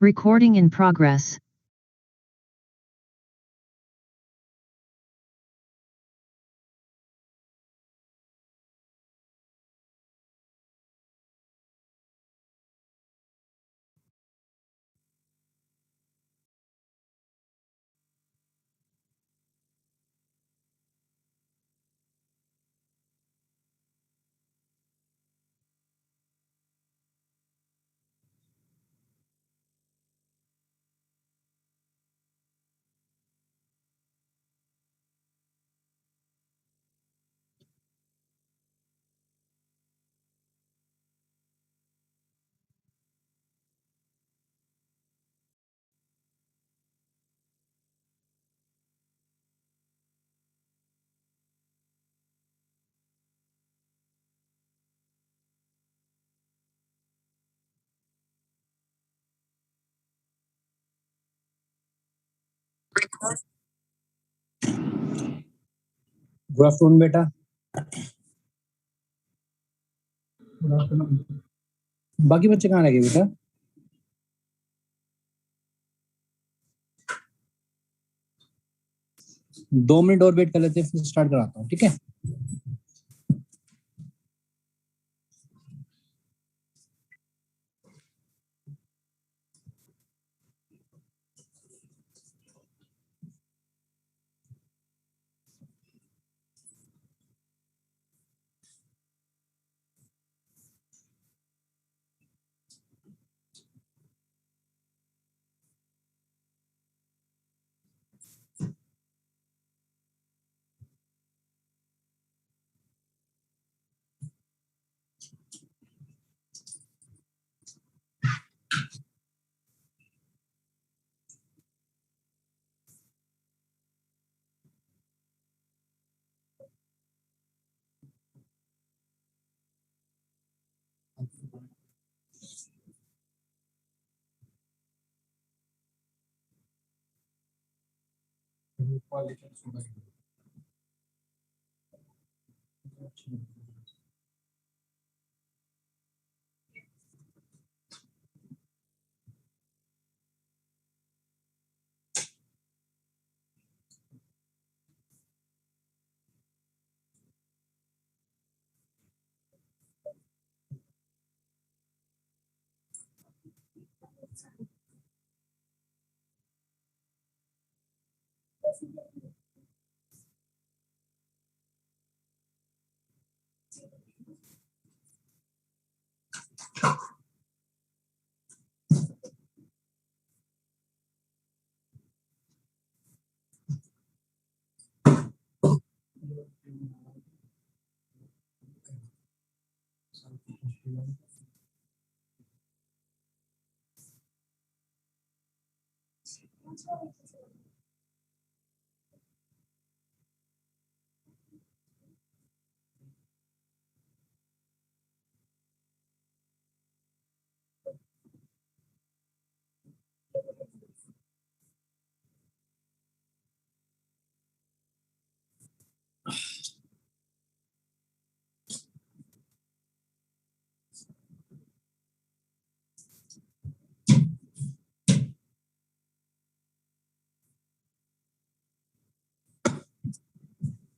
Recording in progress. Good afternoon बेटा। बाकी बच्चे कहाँ रह गए बेटा? दो मिनट और वेट कर लेते हैं, फिर स्टार्ट कराता हूँ, ठीक है?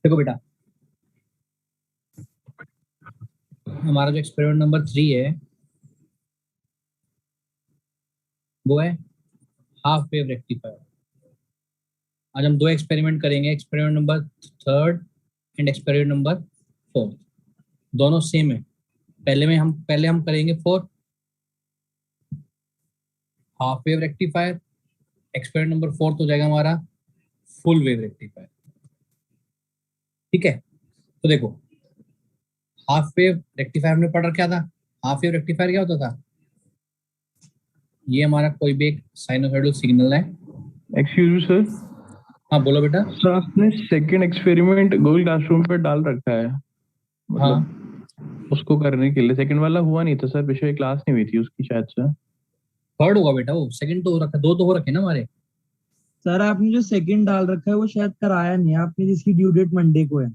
देखो बेटा, हमारा जो एक्सपेरिमेंट नंबर 3 है वो है हाफ वेव रेक्टिफायर। आज हम दो एक्सपेरिमेंट करेंगे, experiment number 3 and experiment number 4। दोनों सेम है। पहले हम करेंगे 4 half wave rectifier. Experiment number 4 तो हो जाएगा हमारा फुल वेव रेक्टिफायर, ठीक है? तो देखो, हाफ वेव रेक्टिफायर हमने पढ़ रखा था। हाफ वेव रेक्टिफायर क्या होता था? ये हमारा कोई भी एक साइनोसॉइडल सिग्नल है। Excuse me sir. हाँ बोलो बेटा। सर आपने सेकंड एक्सपेरिमेंट गूगल क्लासरूम पे डाल रखा है, मतलब उसको करने के लिए। सेकंड वाला हुआ नहीं था सर, पिछले क्लास नहीं हुई थी उसकी शायद से। थर्ड होगा बेटा, वो सेकंड तो हो रखा, दो तो हो रखे ना हमारे। सर आपने जो सेकंड डाल रखा है वो शायद कराया नहीं है आपने, जिसकी ड्यू डेट मंडे को है।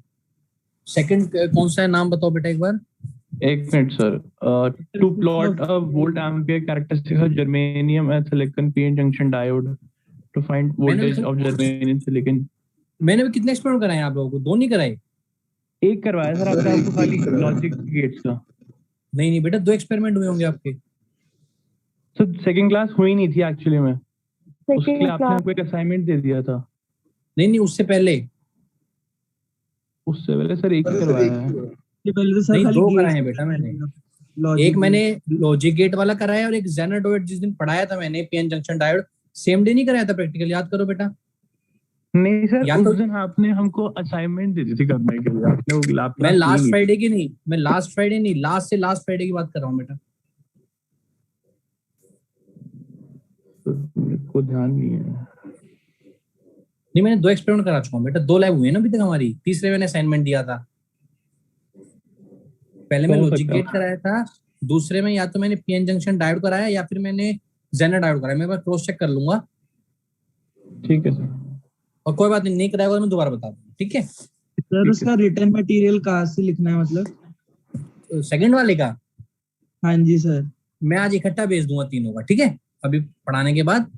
सेकंड कौन सा है, नाम बताओ बेटा एक बार। एक minute sir, to plot a volt ampere characteristics of germanium and silicon PN junction diode to find voltage of germanium silicon. मैंने भी कितने एक्सपेरिमेंट कराए आप लोगों को? 2 नहीं कराए? एक करवाया सर आपने, आपको खाली लॉजिक गेट्स का। नहीं नहीं बेटा, 2 एक्सपेरिमेंट हुए होंगे आपके। सर सेकंड क्लास हुई नहीं थी एक्चुअली में, उसके लिए आपने हमको एक असाइनमेंट दे दिया था। नहीं नहीं, उससे पहले सर एक ही करवाया है। इससे पहले तो सर नहीं, खाली 2 गेट्स कराए हैं बेटा मैंने। लॉजिक एक मैंने लॉजिक गेट वाला कराया और एक जेनर डायोड जिस दिन पढ़ाया था मैंने, PN junction diode, same day नहीं कराया था प्रैक्टिकल, याद करो बेटा। नहीं सर, या उस तो दिन आपने हमको असाइनमेंट दी थी करने के लिए, आपने वो लैब मैं क्लास ली लास्ट नहीं फ्राइडे की नहीं, मैं लास्ट फ्राइडे नहीं, लास्ट से लास्ट फ्राइडे की बात कर रहा हूँ बेटा। थी, को ध्यान नहीं है। नहीं, मैंने 2 एक्सपेरिमेंट करा चुका हूँ बेटा, 2 लैब हुई है ना अभी तक हमारी, तीसरे मैंने असाइनमेंट दिया था। पहले मैं हो लॉजिक सकता गेट है। कराया था, दूसरे में या तो मैंने पीएन जंक्शन डायोड कराया या फिर मैंने जेनर डायोड कराया। मैं क्रॉस चेक कर लूंगा ठीक है सर। और कोई बात नहीं कराया तो मैं दोबारा बता दूंगा, ठीक है? सर उसका रिटर्न मटेरियल कहाँ से लिखना है मतलब? सेकंड वाले का हाँ जी सर। मैं आज इकट्ठा भेज दूंगा तीनों का, ठीक है? अभी पढ़ाने के बाद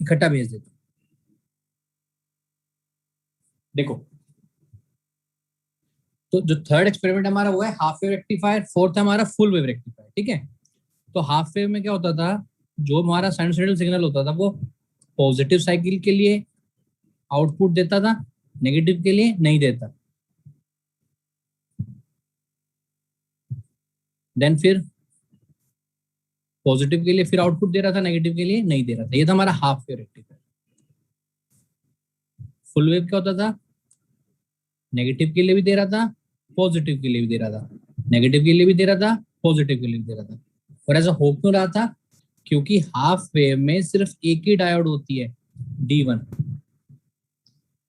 इकट्ठा भेज देता हूं। देखो, तो जो थर्ड एक्सपेरिमेंट हमारा हुआ है हाफ वेव रेक्टिफायर, फोर्थ है हमारा फुल वेव रेक्टिफायर, ठीक है? तो हाफ वेव में क्या होता था, जो हमारा साइनसॉइडल सिग्नल होता था वो पॉजिटिव साइकिल के लिए आउटपुट देता था, नेगेटिव के लिए नहीं देता। देन फिर पॉजिटिव के लिए फिर आउटपुट दे रहा था, नेगेटिव के लिए नहीं दे रहा था। ये था हमारा half wave rectifier. Full wave क्या होता था, नेगेटिव के लिए भी दे रहा था, पॉजिटिव के लिए भी दे रहा था, नेगेटिव के लिए भी दे रहा था, पॉजिटिव के लिए भी दे रहा था। और ऐसा हो क्यों रहा था? क्योंकि हाफ वेव में सिर्फ एक ही डायोड होती है, D1,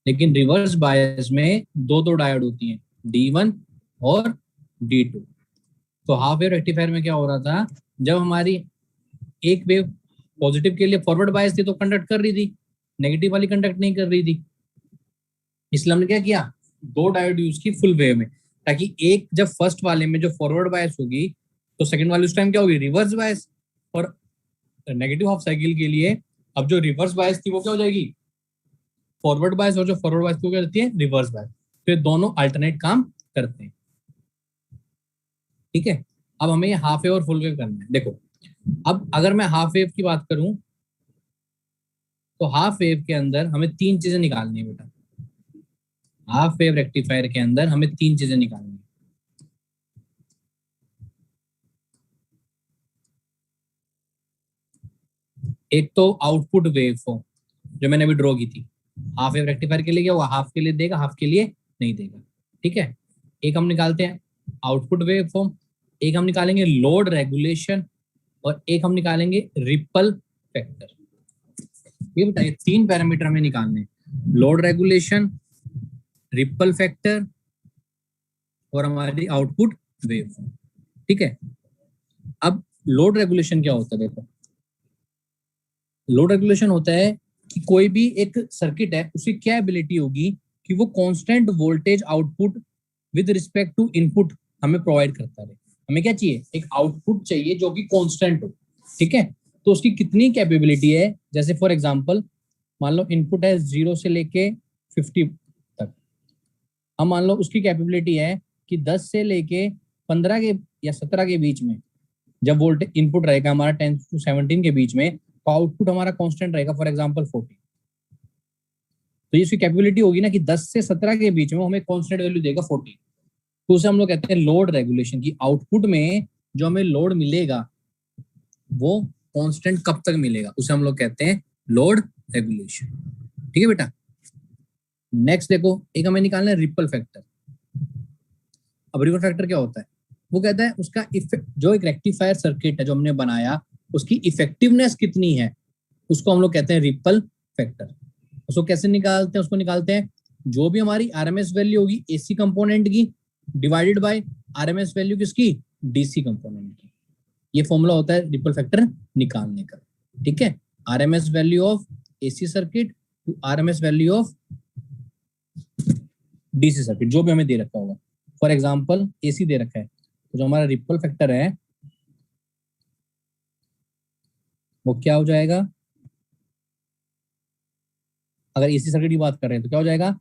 लेकिन रिवर्स बायस में दो डायोड होती हैं, D1 और D2। तो हाफ वेव रेक्टिफायर में क्या हो रहा था, जब हमारी एक वेव पॉजिटिव के लिए फॉरवर्ड बायस थी तो कंडक्ट कर रही थी, नेगेटिव वाली कंडक्ट नहीं कर रही थी। इसलिए हमने क्या किया, 2 डायोड यूज की फुल वेव में, ताकि एक जब फर्स्ट वाले में जो फॉरवर्ड बायस होगी तो सेकंड वाले उस टाइम क्या होगी, रिवर्स बायस। और नेगेटिव हाफ साइकिल के लिए अब जो रिवर्स बायस थी वो क्या हो जाएगी, फॉरवर्ड बायस, और जो फॉरवर्ड बायस थी वो क्या होती है, रिवर्स बायस। तो ये दोनों अल्टरनेट काम करते हैं, ठीक है? अब हमें ये हाफ वेव और फुल वेव करना है। देखो, अब अगर मैं हाफ वेव की बात करूं तो हाफ वेव के अंदर हमें 3 चीजें निकालनी है बेटा। हाफ वेव रेक्टिफायर के अंदर हमें 3 चीजें निकालनी है। एक तो आउटपुट वेव फॉर्म जो मैंने अभी ड्रॉ की थी, हाफ वेव रेक्टिफायर के लिए क्या हुआ, हाफ के लिए देगा, हाफ के लिए नहीं देगा, ठीक है? एक हम निकालते हैं आउटपुट वेव फॉर्म, एक हम निकालेंगे लोड रेगुलेशन, और एक हम निकालेंगे रिपल फैक्टर। ये बताइए 3 पैरामीटर हमें निकालने हैं, लोड रेगुलेशन, रिपल फैक्टर और हमारी आउटपुट वेव फॉर्म, ठीक है? अब लोड रेगुलेशन क्या होता है? देखो, लोड रेगुलेशन होता है कि कोई भी एक सर्किट है उसकी क्या एबिलिटी होगी कि वो constant voltage output with respect to input हमें प्रोवाइड करता रहे। हमें क्या चाहिए, एक आउटपुट चाहिए जो कि कांस्टेंट हो, ठीक है? तो उसकी कितनी कैपेबिलिटी है, जैसे फॉर एग्जांपल मान लो इनपुट है 0 से लेके 50 तक, हम मान लो उसकी कैपेबिलिटी है कि 10 से लेके 15 के या 17 के बीच में जब वोल्टेज इनपुट रहेगा हमारा 10 to 17 के बीच में, तो आउटपुट हमारा कांस्टेंट रहेगा, फॉर एग्जांपल 40। तो इसकी कैपेबिलिटी होगी ना कि 10 से 17 के बीच में हमें कांस्टेंट वैल्यू देगा 40। तो उसे हम लोग कहते हैं लोड रेगुलेशन, की आउटपुट में जो हमें लोड मिलेगा वो कांस्टेंट कब तक मिलेगा, उसे हम लोग कहते हैं लोड रेगुलेशन, ठीक है बेटा? नेक्स्ट देखो, एक हमें निकालना है रिपल फैक्टर। अब रिपल फैक्टर क्या होता है, वो कहता है उसका इफेक्ट, जो एक रेक्टिफायर सर्किट है जो हमने बनाया उसकी इफेक्टिवनेस कितनी है, उसको हम लोग कहते हैं रिपल फैक्टर। उसको कैसे निकालते हैं, उसको निकालते हैं जो भी हमारी आरएमएस वैल्यू होगी एसी कंपोनेंट की डिवाइडेड बाय आरएमएस वैल्यू किसकी, डीसी कंपोनेंट की। ये फॉर्मूला होता है रिपल फैक्टर निकालने का, ठीक है? RMS value of AC circuit to RMS value of DC circuit, जो भी हमें दे रखा होगा। फॉर एग्जांपल एसी दे रखा है तो जो हमारा रिपल फैक्टर है वो क्या हो जाएगा, अगर एसी सर्किट की बात कर रहे हैं तो क्या हो जाएगा,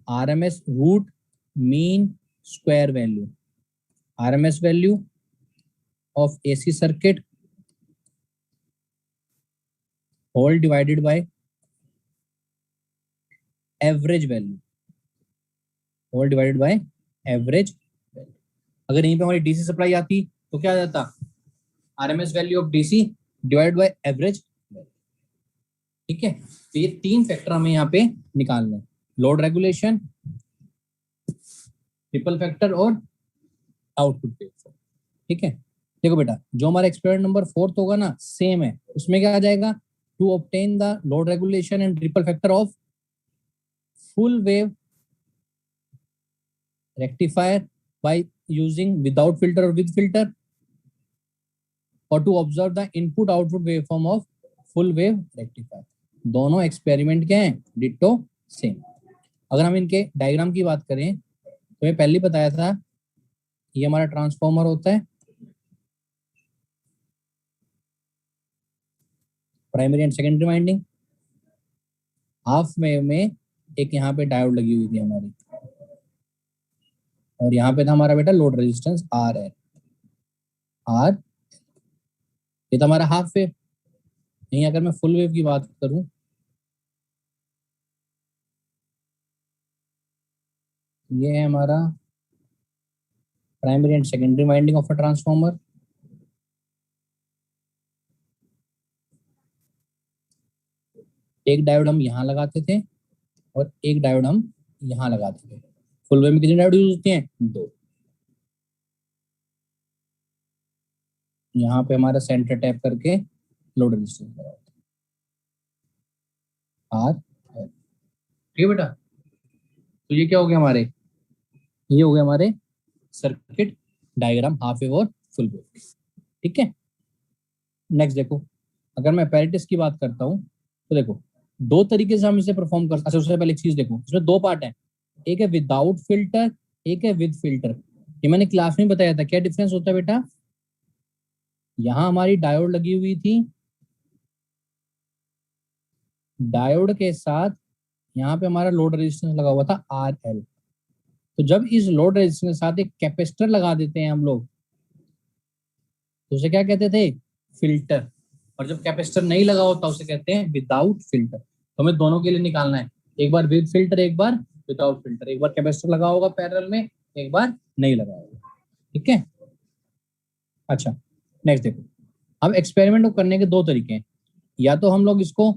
RMS root mean square value, RMS value of AC circuit whole divided by average value, whole divided by average value. अगर यहीं पे हमारी डीसी सप्लाई आती तो क्या आ जाता, RMS value of DC divide by average value. ठीक है, तो ये 3 फैक्टर हमें यहाँ पे निकालना है, लोड रेगुलेशन, रिपल फैक्टर और आउटपुट वेवफॉर्म। ठीक है, देखो बेटा जो हमारा एक्सपेरिमेंट नंबर 4 होगा ना सेम है, उसमें क्या आ जाएगा, to obtain the load regulation and ripple factor of full wave rectifier by using without filter और विद फिल्टर, और to observe the input output waveform of full wave rectifier. दोनों एक्सपेरिमेंट क्या हैं, डिट्टो सेम। अगर हम इनके diagram की बात करें तो मैं पहले ही बताया था, ये हमारा ट्रांसफॉर्मर होता है, primary and secondary winding, half wave में एक यहाँ पे डायोड लगी हुई थी हमारी, और यहाँ पे था हमारा बेटा लोड रेजिस्टेंस आर है, आर, ये था हमारा हाफ वेव। यहीं अगर मैं फुल वेव की बात करूं, ये है हमारा primary and secondary winding of a transformer. एक डायोड हम यहाँ लगाते थे और एक डायोड हम यहाँ लगाते थे। फुल वेव में कितने डायोड यूज होते हैं, 2। यहाँ पे हमारा सेंटर टैप करके लोड रेजिस्टेंस लगा होता है, आर, ठीक है बेटा। तो ये क्या हो गया हमारे, ये हो गया हमारे सर्किट डायग्राम हाफ वेव और फुल वेव। ठीक है, नेक्स्ट देखो, अगर मैं apparatus की बात करता हूँ तो देखो 2 तरीके से हम इसे परफॉर्म कर सकते हैं। सबसे पहले एक चीज देखो, इसमें 2 पार्ट है, एक है विदाउट फिल्टर, एक है विद फिल्टर। ये मैंने क्लास में बताया था, क्या डिफरेंस होता है बेटा, यहां हमारी डायोड लगी हुई थी, डायोड के साथ यहाँ पे हमारा लोड रेजिस्टेंस लगा हुआ था आर एल। तो जब इस लोड रेजिस्टेंस के साथ एक कैपेसिटर लगा देते हैं हम लोग तो उसे क्या कहते थे, फिल्टर। और जब कैपेसिटर नहीं लगा होता उसे कहते हैं विदाउट फिल्टर। तो हमें दोनों के लिए निकालना है, एक बार विद फिल्टर, एक बार विदाउट फिल्टर, एक बार कैपेसिटर लगा होगा पैरेलल में, एक बार नहीं लगा होगा। ठीक है, अच्छा नेक्स्ट देखो, अब एक्सपेरिमेंट को करने के 2 तरीके हैं, या तो हम लोग इसको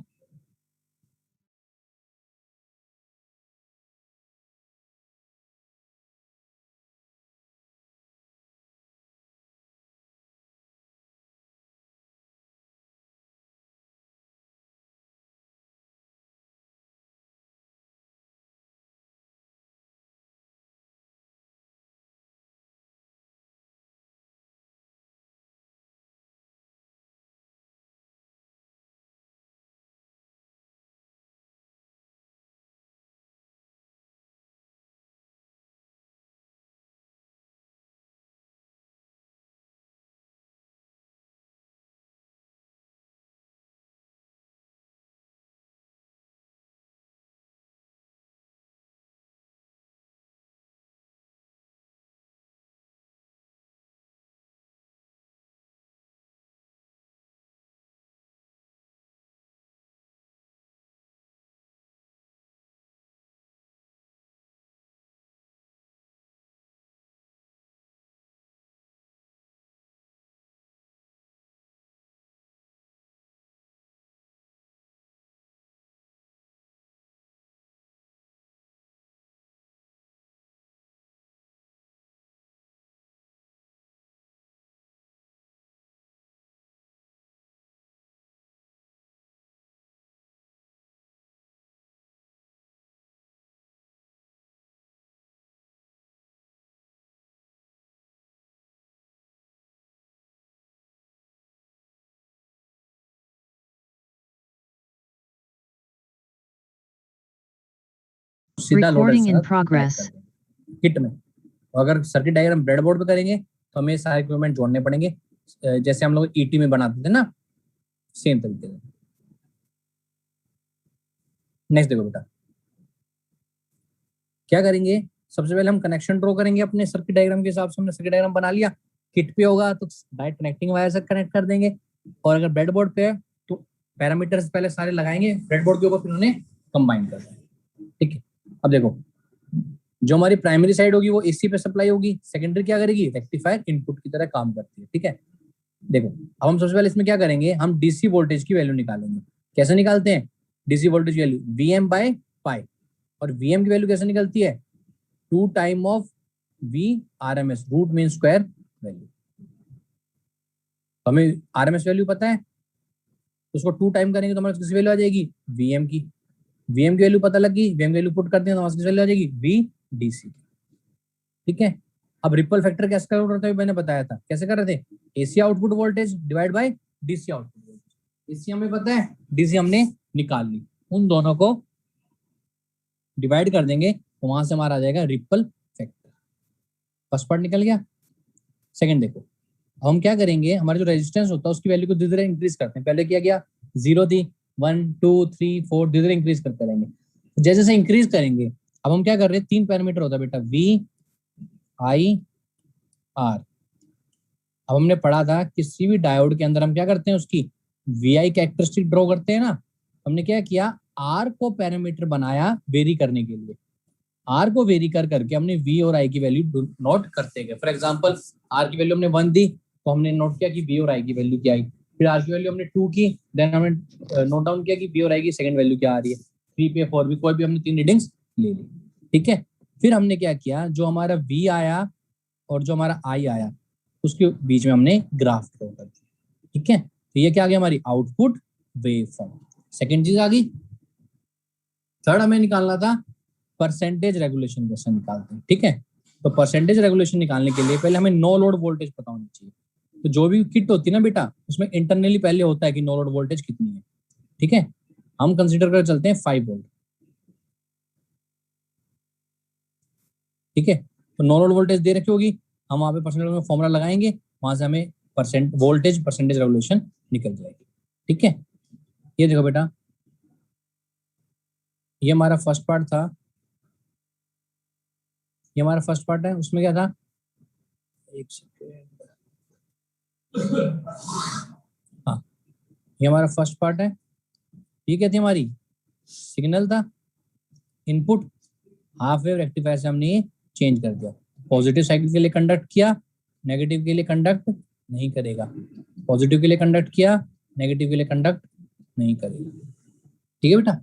सीधा load Recording in resistance progress. Kit में। और अगर सर्किट डायग्राम ब्रेडबोर्ड पे करेंगे तो हमें सारे इक्विपमेंट जोड़ने पड़ेंगे, जैसे हम लोग ईटी में बनाते थे ना, सेम तरीके से। नेक्स्ट देखो बेटा, क्या करेंगे, सबसे पहले हम कनेक्शन ड्रॉ करेंगे अपने सर्किट डायग्राम के हिसाब से। हमने सर्किट डायग्राम बना लिया, किट पे होगा तो डायरेक्ट कनेक्टिंग वायर से कनेक्ट कर देंगे, और अगर ब्रेडबोर्ड पे है तो पैरामीटर्स पहले सारे लगाएंगे ब्रेडबोर्ड के ऊपर, फिर उन्हें कंबाइन कर देंगे। ठीक है, अब देखो जो हमारी प्राइमरी साइड होगी वो एसी पे सप्लाई होगी, सेकेंडरी क्या करेगी, रेक्टिफायर इनपुट की तरह काम करती है। ठीक है, देखो अब हम सबसे पहले इसमें क्या करेंगे, हम डीसी वोल्टेज की वैल्यू निकालेंगे। कैसे निकालते हैं, DC voltage value VM by pi, और वीएम की वैल्यू कैसे निकलती है, 2 time of V RMS, root mean square value. हमें आरएमएस वैल्यू पता है, तो उसको 2 टाइम करेंगे तो हमारे किसी वैल्यू आ जाएगी, वीएम की। वीएम की वैल्यू पता लगी, वीएम की वैल्यू पुट करते हैं तो हमारे किसी वैल्यू आ जाएगी, वी डीसी। ठीक है, अब रिपल फैक्टर कैसे कर रहे थे, मैंने बताया था कैसे कर रहे थे, AC output voltage divide by DC output voltage. AC हमें पता है, डीसी हमने निकाल ली, उन दोनों को डिवाइड कर देंगे तो वहां से हमारा आ जाएगा रिपल फैक्टर। फर्स्ट पार्ट निकल गया। सेकंड देखो, अब हम क्या करेंगे, हमारा जो रेजिस्टेंस होता है उसकी वैल्यू को धीरे धीरे इंक्रीज करते हैं। पहले क्या गया, 0 थी, 1 2 3 4, धीरे धीरे इंक्रीज करते रहेंगे। जैसे जैसे इंक्रीज करेंगे, अब हम क्या कर रहे हैं, 3 पैरामीटर होता है बेटा, वी आई आर। अब हमने पढ़ा था किसी भी डायोड के अंदर हम क्या करते हैं, उसकी वी आई कैरेक्टरिस्टिक ड्रॉ करते हैं ना। हमने क्या किया, आर को पैरामीटर बनाया वेरी करने के लिए, आर को वेरी कर करके हमने वी और आई की वैल्यू नोट करते गए। फॉर एग्जांपल आर की वैल्यू हमने 1 दी तो हमने नोट किया कि वी और आई की वैल्यू क्या आई, फिर आर की वैल्यू हमने 2 की, देन हमने नोट डाउन किया कि वी और आई की सेकंड वैल्यू क्या आ रही है, 3 पे 4 भी, कोई भी हमने 3 रीडिंग्स ले ली। ठीक है, फिर हमने क्या किया, जो हमारा वी आया और जो हमारा आई आया उसके बीच में हमने ग्राफ ड्रॉ कर दिया। ठीक है, तो ये क्या आ गया, हमारी आउटपुट वेवफॉर्म। सेकंड चीज आ गई। थर्ड हमें निकालना था परसेंटेज रेगुलेशन, कैसे निकालते हैं। ठीक है, तो परसेंटेज रेगुलेशन निकालने के लिए पहले हमें नो लोड वोल्टेज पता होनी चाहिए। तो जो भी किट होती है ना बेटा, उसमें इंटरनली पहले होता है कि नो लोड वोल्टेज कितनी है। ठीक है, हम कंसीडर कर चलते हैं 5 वोल्ट। ठीक है, तो नो लोड वोल्टेज दे रखी होगी, हम वहां पे परसेंटेज में फॉर्मूला लगाएंगे, वहां से हमें परसेंटेज रेगुलेशन निकल जाएगी। ठीक है, ये देखो बेटा, ये हमारा फर्स्ट पार्ट था, ये हमारा फर्स्ट पार्ट है। उसमें क्या था, एक सेकेंड, हाँ ये हमारा फर्स्ट पार्ट है। ये क्या थी, हमारी सिग्नल था, इनपुट हाफ वेव रेक्टिफायर से हमने ये चेंज कर दिया। पॉजिटिव साइकिल के लिए कंडक्ट किया, नेगेटिव के लिए कंडक्ट नहीं करेगा, पॉजिटिव के लिए कंडक्ट किया, नेगेटिव के लिए कंडक्ट नहीं करेगा। ठीक है बेटा,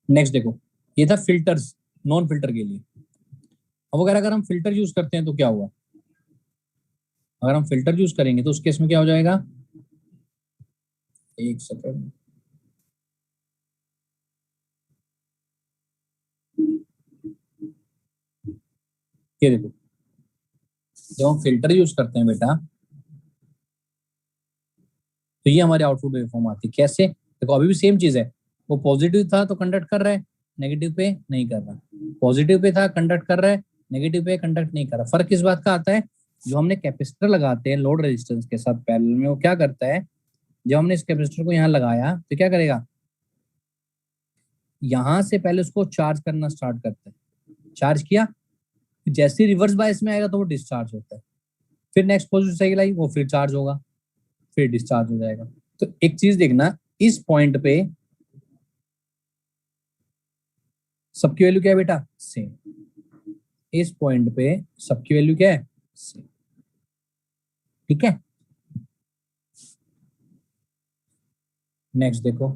नेक्स्ट देखो, ये था फिल्टर्स, नॉन फिल्टर के लिए। अब अगर हम फिल्टर यूज करते हैं तो क्या हुआ, अगर हम फिल्टर यूज करेंगे तो उस केस में क्या हो जाएगा, एक सेकेंड, ये देखो, जब हम फिल्टर यूज करते हैं बेटा तो ये हमारे आउटपुट वेवफॉर्म आती है। कैसे, देखो अभी भी सेम चीज है, वो पॉजिटिव था तो कंडक्ट कर रहा है, नेगेटिव पे नहीं कर रहा, पॉजिटिव पे था कंडक्ट कर रहा है, नेगेटिव पे कंडक्ट नहीं कर रहा। फर्क किस बात का आता है, जो हमने कैपेसिटर लगाते हैं लोड रेजिस्टेंस के साथ पैरेलल में, वो क्या करता है, जब हमने इस कैपेसिटर को यहाँ लगाया तो क्या करेगा, यहां से पहले उसको चार्ज करना स्टार्ट करता है, चार्ज किया, जैसे ही रिवर्स बायस में आएगा तो वो डिस्चार्ज होता है, फिर नेक्स्ट पॉजिटिव साइकिल आई वो फिर चार्ज होगा, फिर डिस्चार्ज हो जाएगा। तो एक चीज देखना, इस पॉइंट पे सबकी वैल्यू क्या है बेटा, सेम। इस पॉइंट पे सबकी वैल्यू क्या है, सेम। ठीक है, नेक्स्ट देखो,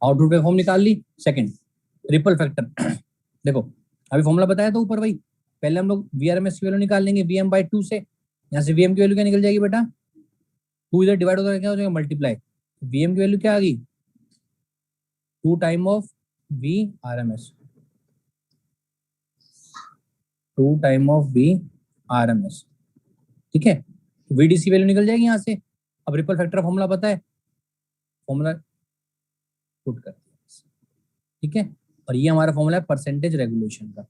आउटपुट वेवफॉर्म निकाल ली। सेकंड, रिपल फैक्टर देखो अभी फॉर्मूला बताया था ऊपर, भाई पहले हम लोग वीआरएमएस की वैल्यू निकाल लेंगे वीएम बाय 2 से, यहाँ से वीएम की वैल्यू क्या निकल जाएगी बेटा, 2 इधर डिवाइड होकर क्या हो जाएगा, मल्टीप्लाई, वीएम की वैल्यू क्या आ गई, 2 time of V RMS, 2 time of V RMS. ठीक है, वीडीसी वैल्यू निकल जाएगी यहाँ से। अब रिपल फैक्टर फॉर्मूला पता है, फॉर्मूला पुट कर दिया, ठीक है। और ये हमारा फॉर्मूला है परसेंटेज रेगुलेशन का।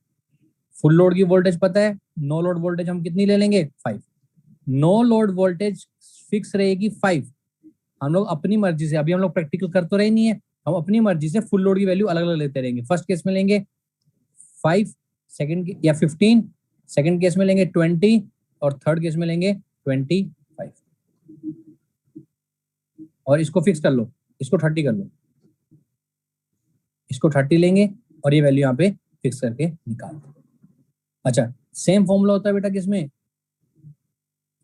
फुल लोड की वोल्टेज पता है, नो लोड वोल्टेज हम कितनी ले लेंगे 5, नो लोड वोल्टेज फिक्स रहेगी 5। हम लोग अपनी मर्जी से, अभी हम लोग प्रैक्टिकल कर तो रहे नहीं है, हम अपनी मर्जी से फुल लोड की वैल्यू अलग अलग लेते रहेंगे। फर्स्ट केस में लेंगे 5, सेकंड या 15, सेकंड केस में लेंगे 20 और थर्ड केस में लेंगे 25। और इसको फिक्स कर लो, इसको 30 कर लो, इसको 30 लेंगे और ये वैल्यू यहाँ पे फिक्स करके निकाल दो। अच्छा, सेम फॉर्मूला होता है बेटा किसमें,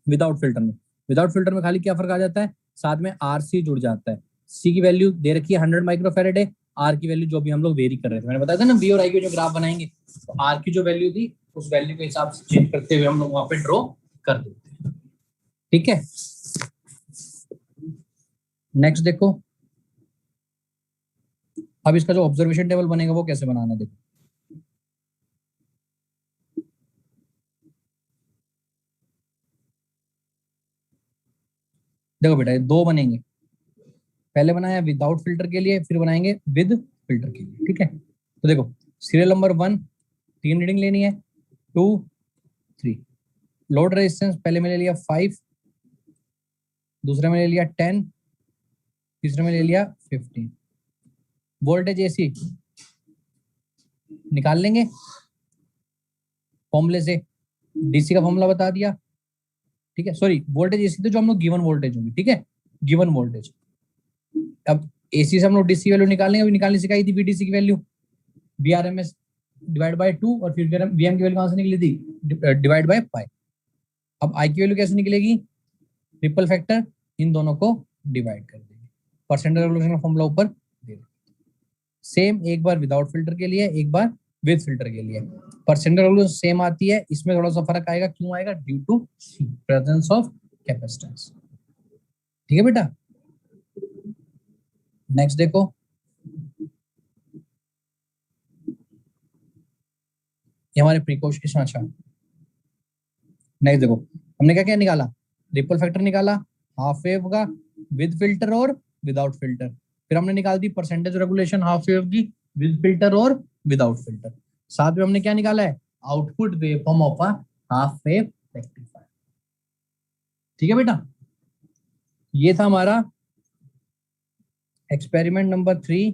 विदाउट फिल्टर में। विदाउट फिल्टर में खाली क्या फर्क आ जाता है, साथ में आरसी जुड़ जाता है। सी की वैल्यू दे रखी है 100 माइक्रोफैरेड है, आर की वैल्यू जो भी हम लोग वेरी कर रहे थे, मैंने बताया था ना बी और आई के जो ग्राफ बनाएंगे तो आर की जो वैल्यू थी उस वैल्यू के हिसाब से चेंज करते हुए हम लोग वहां पे ड्रॉ कर देते हैं, ठीक है। नेक्स्ट देखो, अब इसका जो ऑब्जर्वेशन टेबल बनेगा वो कैसे बनाना, देखो देखो बेटा, ये दो बनेंगे, पहले बनाया विदाउट फिल्टर के लिए, फिर बनाएंगे विद फिल्टर के लिए, ठीक है। तो देखो सीरियल नंबर 1 3 रीडिंग लेनी है, 2 3। लोड रेजिस्टेंस पहले में ले लिया 5, दूसरे में ले लिया 10, तीसरे में ले लिया 15। वोल्टेज एसी निकाल लेंगे फॉर्मूले से, डीसी का फॉर्मूला बता दिया, ठीक है। सॉरी, वोल्टेज एसी तो जो हम लोग गिवन वोल्टेज होगी, ठीक है, गिवन वोल्टेज। अब एसी से हम लोग डीसी वैल्यू निकालेंगे, अभी निकालनी सिखाई थी वीडीसी की वैल्यू, वीआरएमएस डिवाइड बाय 2, और फिर वीएम की वैल्यू कहां से निकली थी, डिवाइड बाय पाई। अब आई की वैल्यू कैसे निकलेगी, ट्रिपल फैक्टर, इन दोनों को डिवाइड कर देंगे, परसेंटेज रेवोल्यूशन का फॉर्मूला ऊपर दे देंगे। सेम एक बार विदाउट फिल्टर के लिए, एक बार विद फिल्टर के लिए। परसेंटेज रेवोल्यूशन सेम आती है, इसमें थोड़ा सा फर्क आएगा, क्यों आएगा, due to presence of capacitance, ठीक है बेटा। नेक्स्ट देखो, ये हमारे प्रिकॉशन। अच्छा, नेक्स्ट देखो, हमने क्या क्या निकाला, रिपल फैक्टर निकाला, हाफ वेव का, विद फिल्टर और विदाउट फिल्टर। फिर हमने निकाल दी परसेंटेज रेगुलेशन हाफ वेव की, विद फिल्टर और विदाउट फिल्टर। साथ में हमने क्या निकाला है, output waveform of a half wave rectifier, ठीक है बेटा। ये था हमारा experiment number 3,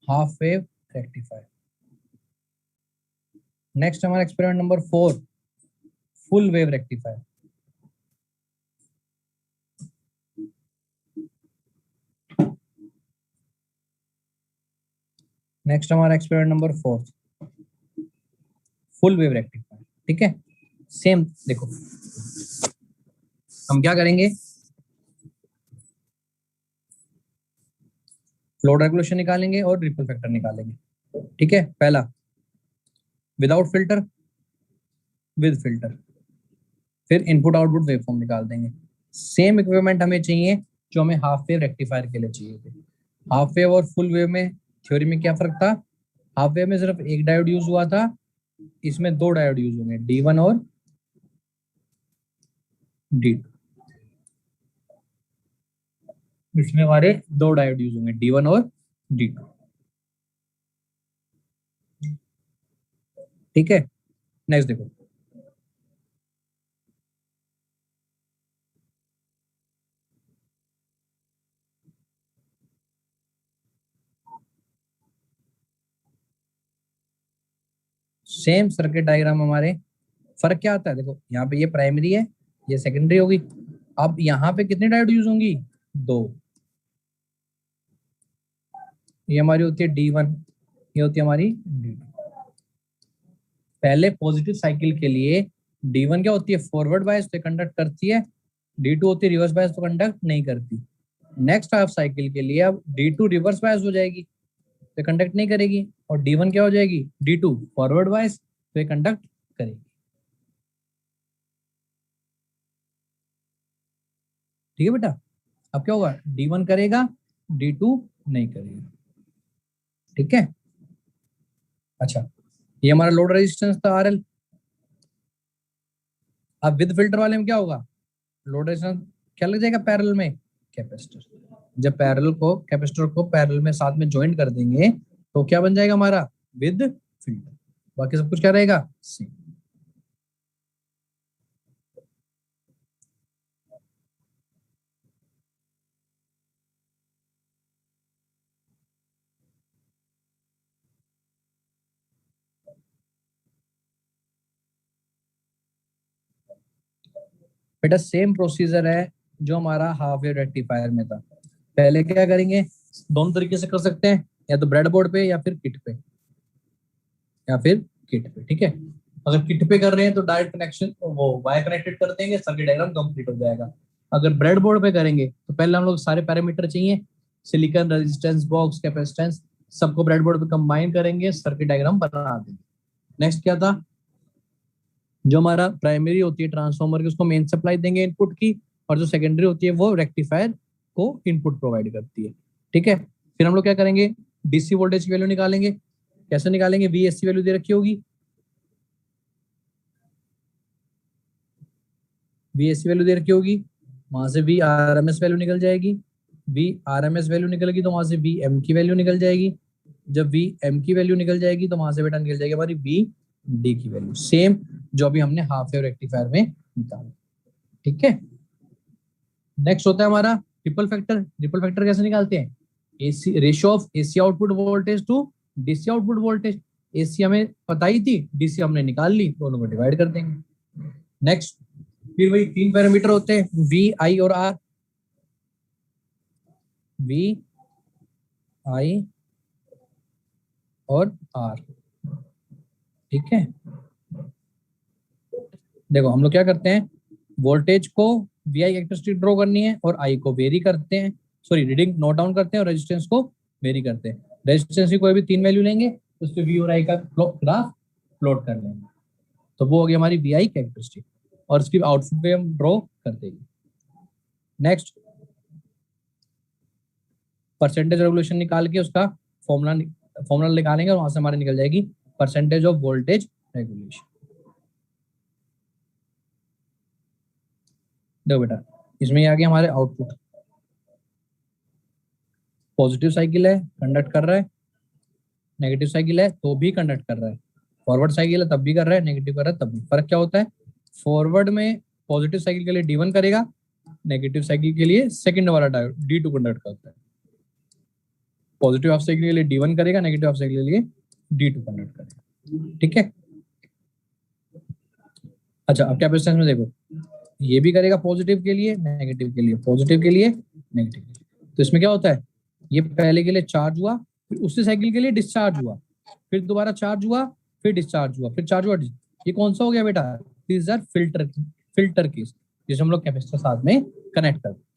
half wave rectifier. Next हमारा experiment number 4, full wave rectifier. Next हमारा experiment number 4, full wave rectifier, ठीक है। सेम देखो, हम क्या करेंगे, लोड रेगुलेशन निकालेंगे और रिपल फैक्टर निकालेंगे, ठीक है। पहला विदाउट फिल्टर, विद फिल्टर, फिर इनपुट आउटपुट वेवफॉर्म निकाल देंगे। सेम इक्विपमेंट हमें चाहिए जो हमें हाफ वेव रेक्टिफायर के लिए चाहिए थे। हाफ वेव और फुल वेव में थ्योरी में क्या फर्क था, हाफ वेव में सिर्फ एक डायोड यूज हुआ था, इसमें दो डायोड यूज होंगे, D1 और D2। इसमें हमारे दो डायोड यूज होंगे, D1 और D2, ठीक है। नेक्स्ट देखो, सेम सर्किट डायग्राम हमारे, फर्क क्या आता है, देखो यहाँ पे ये प्राइमरी है, ये सेकेंडरी होगी। अब यहाँ पे कितने डायोड यूज होंगी, दो। ये हमारी होती है D1, ये होती है हमारी D2। पहले पॉजिटिव साइकिल के लिए D1 क्या होती है, फॉरवर्ड बायस, तो कंडक्ट करती है, D2 होती है रिवर्स बायस, तो कंडक्ट नहीं करती। नेक्स्ट हाफ साइकिल के लिए अब D2 रिवर्स बायस हो जाएगी, तो कंडक्ट नहीं करेगी, और D1 क्या हो जाएगी, D2 फॉरवर्ड बायस, तो ये कंडक्ट करेगी, ठीक है बेटा। अब क्या होगा, D1 करेगा, D2 नहीं करेगा, ठीक है। अच्छा, ये हमारा लोड रेजिस्टेंस था RL। अब विद फिल्टर वाले में क्या होगा, लोड रेजिस्टेंस क्या लग जाएगा पैरेलल में, कैपेसिटर। जब पैरेलल को कैपेसिटर को पैरेलल में साथ में ज्वाइन कर देंगे तो क्या बन जाएगा हमारा, विद फिल्टर। बाकी सब कुछ क्या रहेगा, सेम। बेटा सेम प्रोसीजर है जो हमारा हाफ वेव रेक्टिफायर में था। पहले क्या करेंगे, दोनों तरीके से कर सकते हैं, या तो ब्रेड बोर्ड पे या फिर किट पे, ठीक है। अगर किट पे कर रहे हैं तो डायरेक्ट कनेक्शन वो वायर कनेक्टेड कर देंगे, सर्किट डायग्राम कंप्लीट हो जाएगा। अगर ब्रेड बोर्ड पे करेंगे तो पहले हम लोग सारे पैरामीटर चाहिए, सिलिकॉन, रेजिस्टेंस बॉक्स, कैपेसिटेंस, सबको ब्रेड बोर्ड पे कंबाइन करेंगे, सर्किट डायग्राम बना देंगे। नेक्स्ट क्या था, जो हमारा प्राइमरी होती है ट्रांसफार्मर की, उसको मेन सप्लाई देंगे इनपुट की, और जो सेकेंडरी होती है वो रेक्टिफायर को इनपुट प्रोवाइड करती है, ठीक है। फिर हम लोग क्या करेंगे, डीसी वोल्टेज की वैल्यू निकालेंगे। कैसे निकालेंगे, वीएससी वैल्यू दे रखी होगी, वीएससी वैल्यू दे रखी होगी, वहां से वी आरएमएस वैल्यू निकल जाएगी, वी आरएमएस वैल्यू निकलेगी तो वहां से वी एम की वैल्यू निकल जाएगी। जब वी एम की वैल्यू निकल जाएगी तो वहां से बेटा निकल जाएगी हमारी वी डी की वैल्यू, सेम जो भी हमने हाफ वेव रेक्टिफायर में निकाला, ठीक है। नेक्स्ट होता है हमारा रिपल फैक्टर। रिपल फैक्टर कैसे निकालते हैं, AC ratio of AC output voltage to DC output voltage. AC हमें पता ही थी, डीसी हमने निकाल ली, दोनों को डिवाइड कर देंगे। नेक्स्ट फिर वही 3 पैरामीटर होते हैं, वी आई और आर, वी आई और आर, ठीक है। देखो हम लोग क्या करते हैं, वोल्टेज को वी आई कैरेक्टरिस्टिक ड्रॉ करनी है और आई को वेरी करते हैं, सॉरी रीडिंग नोट डाउन करते हैं और रेजिस्टेंस को वेरी करते हैं। रेजिस्टेंस की कोई भी 3 वैल्यू लेंगे, उसके वी और आई का ग्राफ प्लॉट कर लेंगे, तो वो हो गई हमारी वी आई कैरेक्टरिस्टिक, और इसकी आउटपुट पे हम ड्रॉ कर देंगे। नेक्स्ट परसेंटेज रेगुलेशन निकाल के उसका फॉर्मूला निकालेंगे और वहां से हमारे निकल जाएगी परसेंटेज ऑफ वोल्टेज रेगुलेशन। देखो बेटा इसमें आ गया हमारे आउटपुट, पॉजिटिव साइकिल है कंडक्ट कर रहा है, नेगेटिव साइकिल है तो भी कंडक्ट कर रहा है, फॉरवर्ड साइकिल है तब भी कर रहा है, नेगेटिव कर रहा है तब भी। फर्क क्या होता है, फॉरवर्ड में पॉजिटिव साइकिल के लिए D1 करेगा, नेगेटिव साइकिल के लिए सेकंड वाला डायोड D2 कंडक्ट करता है। पॉजिटिव हाफ साइकिल के लिए D1 करेगा, नेगेटिव हाफ साइकिल के लिए D2 कंडक्ट करेगा, ठीक है। अच्छा अब कैपेसिटेंस में देखो, ये भी करेगा पॉजिटिव के लिए, नेगेटिव के लिए, पॉजिटिव के लिए, नेगेटिव के लिए। तो इसमें क्या होता है, ये पहले के लिए चार्ज हुआ, फिर उसी साइकिल के लिए डिस्चार्ज हुआ, फिर दोबारा चार्ज हुआ, फिर डिस्चार्ज हुआ, फिर चार्ज हुआ। ये कौन सा हो गया बेटा, दिस आर फिल्टर केस, जिसे हम लोग कैपेसिटर साथ में कनेक्ट करते हैं।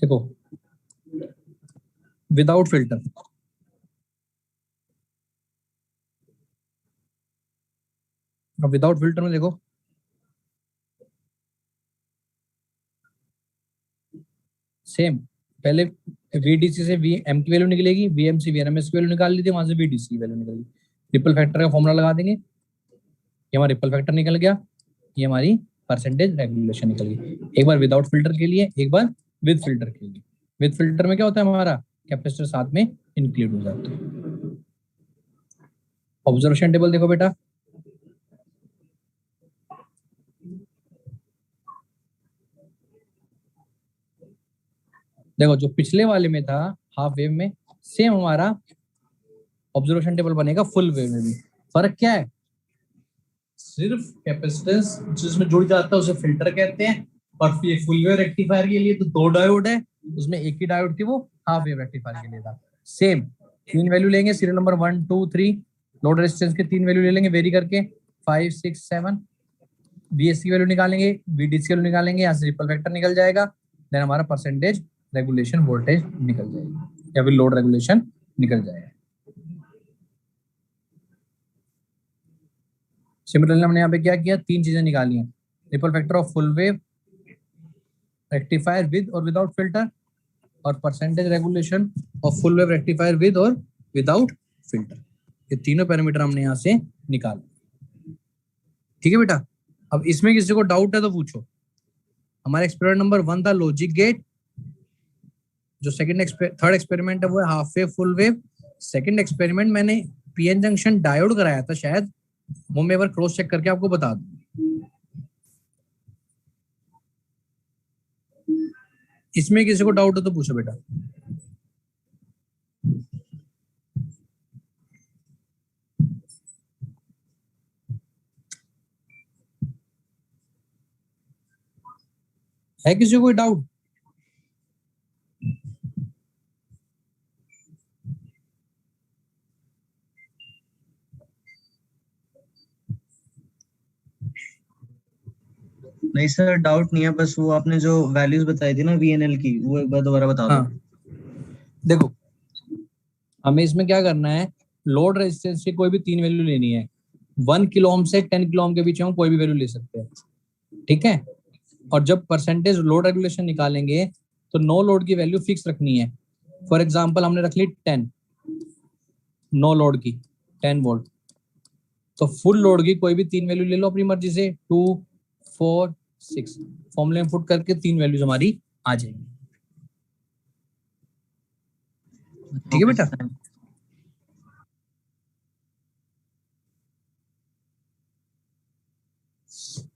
देखो विदाउट फिल्टर, अब विदाउट फिल्टर में देखो सेम, पहले वीडीसी से वीएम की वैल्यू निकलेगी, वीएम से वीआरएमएस की वैल्यू निकाल ली थी, वहां से वीडीसी की वैल्यू निकलेगी। रिपल फैक्टर का फॉर्मूला लगा देंगे, ये हमारा रिपल फैक्टर निकल गया, ये हमारी परसेंटेज रेगुलेशन निकल गई। एक बार विदाउट फिल्टर के लिए, एक बार विद फिल्टर के लिए। विद फिल्टर में क्या होता है, हमारा कैपेसिटर साथ में इंक्लूड हो जाता है। ऑब्जर्वेशन टेबल देखो बेटा, देखो जो पिछले वाले में था हाफ वेव में, सेम हमारा ऑब्जर्वेशन टेबल बनेगा फुल वेव में भी। फर्क क्या है, सिर्फ कैपेसिटेंस जिसमें जुड़ जाता है उसे फिल्टर कहते हैं, और ये फुल वेव रेक्टिफायर के लिए तो 2 डायोड है, उसमें एक ही डायोड थी, वो हाफ वेव रेक्टिफायर के लिए था। सेम 3 वैल्यू लेंगे, सीरियल नंबर 1 2 3, लोड रेजिस्टेंस के 3 वैल्यू ले लेंगे वेरी करके, 5 6 7, वीएस की वैल्यू निकालेंगे, वीडीसी की वैल्यू निकालेंगे, यहाँ से रिपल फैक्टर निकल जाएगा, देन हमारा परसेंटेज रेगुलेशन वोल्टेज निकल जाएगी या फिर लोड रेगुलेशन निकल जाएगा। सिमिलरली हमने यहाँ पे क्या किया, 3 चीजें निकाली हैं, ripple factor of full wave rectifier with और विदाउट फिल्टर, और percentage regulation of full wave rectifier with और विदाउट फिल्टर। ये तीनों पैरामीटर हमने यहाँ से निकाले। ठीक है बेटा, अब इसमें किसी को डाउट है तो पूछो। हमारा एक्सपेरिमेंट नंबर 1 था लॉजिक गेट, जो थर्ड एक्सपेरिमेंट है वो है half wave full wave. Second experiment मैंने पीएन जंक्शन डायोड कराया था शायद, वो मैं एक बार क्रॉस चेक करके आपको बता दूं। इसमें किसी को डाउट हो तो पूछो बेटा। है किसी को कोई डाउट? नहीं सर, डाउट नहीं है, बस वो आपने जो वैल्यूज बताई थी ना वीएनएल की, वो एक बार दोबारा बता दो। हाँ देखो, हमें इसमें क्या करना है, लोड रेजिस्टेंस की कोई भी 3 वैल्यू लेनी है। 1 किलो ओम से 10 किलो ओम के बीच हम कोई भी वैल्यू ले सकते हैं। ठीक है, और जब परसेंटेज लोड रेगुलेशन निकालेंगे तो नो लोड की वैल्यू फिक्स रखनी है। फॉर एग्जांपल हमने रख ली 10, नो लोड की 10 वोल्ट। तो फुल लोड की कोई भी 3 वैल्यू ले लो अपनी मर्जी से, 2, 4, 6। फॉर्मूले में पुट करके 3 वैल्यूज हमारी आ जाएंगी। ठीक है बेटा।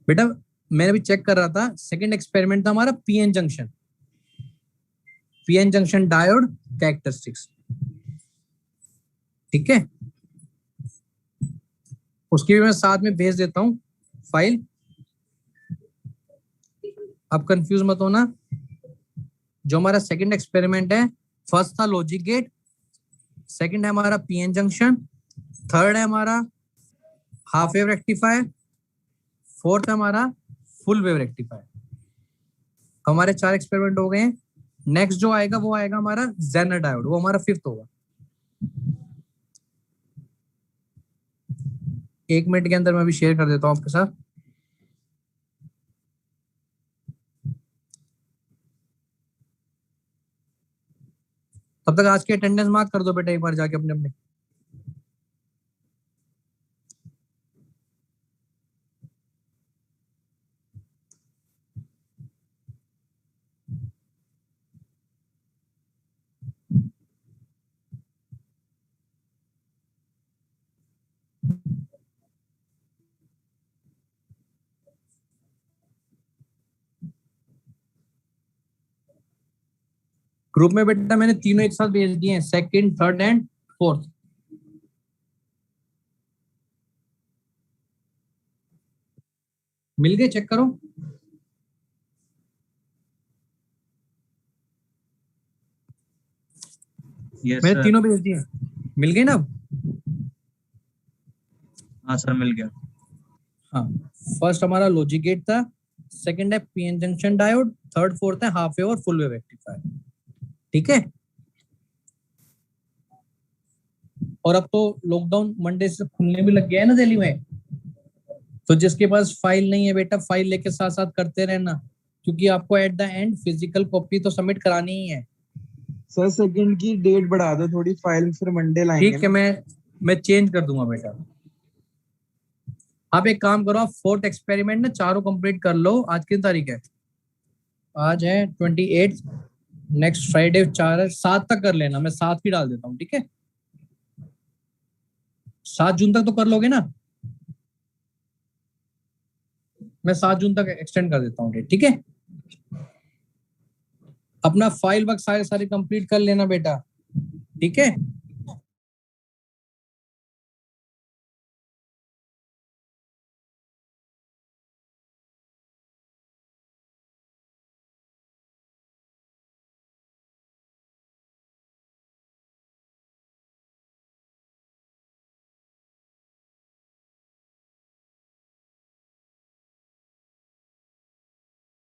बेटा मैंने अभी चेक कर रहा था, सेकंड एक्सपेरिमेंट था हमारा पीएन जंक्शन डायोड कैरेक्टरिस्टिक्स। ठीक है, उसकी भी मैं साथ में भेज देता हूं फाइल, आप कंफ्यूज मत होना। जो हमारा सेकंड एक्सपेरिमेंट है, फर्स्ट था लॉजिक गेट, सेकंड है हमारा पीएन जंक्शन, थर्ड है हमारा हाफ वेव रेक्टिफायर, फोर्थ है हमारा फुल वेव रेक्टिफायर। हमारे 4 एक्सपेरिमेंट हो गए हैं। नेक्स्ट जो आएगा वो आएगा हमारा जेनर डायोड, वो हमारा 5th होगा। 1 मिनट के अंदर मैं अभी शेयर कर देता हूं आपके साथ। तब तक आज के अटेंडेंस मार्क कर दो बेटा एक बार जाके अपने अपने। ग्रुप में बेटा मैंने तीनों एक साथ भेज दिए हैं, सेकंड, थर्ड एंड फोर्थ। मिल गए? चेक करो। मैंने तीनों भेज दिए, मिल गए ना अब? हाँ सर, मिल गया। हाँ, फर्स्ट हमारा लॉजिक गेट था, सेकंड है PN junction diode, third fourth है हाफ वेव और फुल वेव रेक्टिफायर। ठीक है, और अब तो लॉकडाउन मंडे से खुलने भी लग गया है ना दिल्ली में, तो जिसके पास फाइल नहीं है बेटा, फाइल लेके साथ साथ करते रहना, क्योंकि आपको at the end physical copy तो सबमिट करानी ही है। सर सेकंड की डेट बढ़ा दो थोड़ी, फाइल फिर मंडे लाएंगे। ठीक है, मैं चेंज कर दूंगा बेटा। आप एक काम करो, आप 4th एक्सपेरिमेंट ना चारों कंप्लीट कर लो। आज की तारीख है? आज है 28। नेक्स्ट फ्राइडे 4 7 तक कर लेना, मैं 7 की डाल देता हूँ। ठीक है, 7 जून तक तो कर लोगे ना? मैं 7 जून तक एक्सटेंड कर देता हूँ डेट। ठीक है, अपना फाइल वर्क सारे कंप्लीट कर लेना बेटा। ठीक है,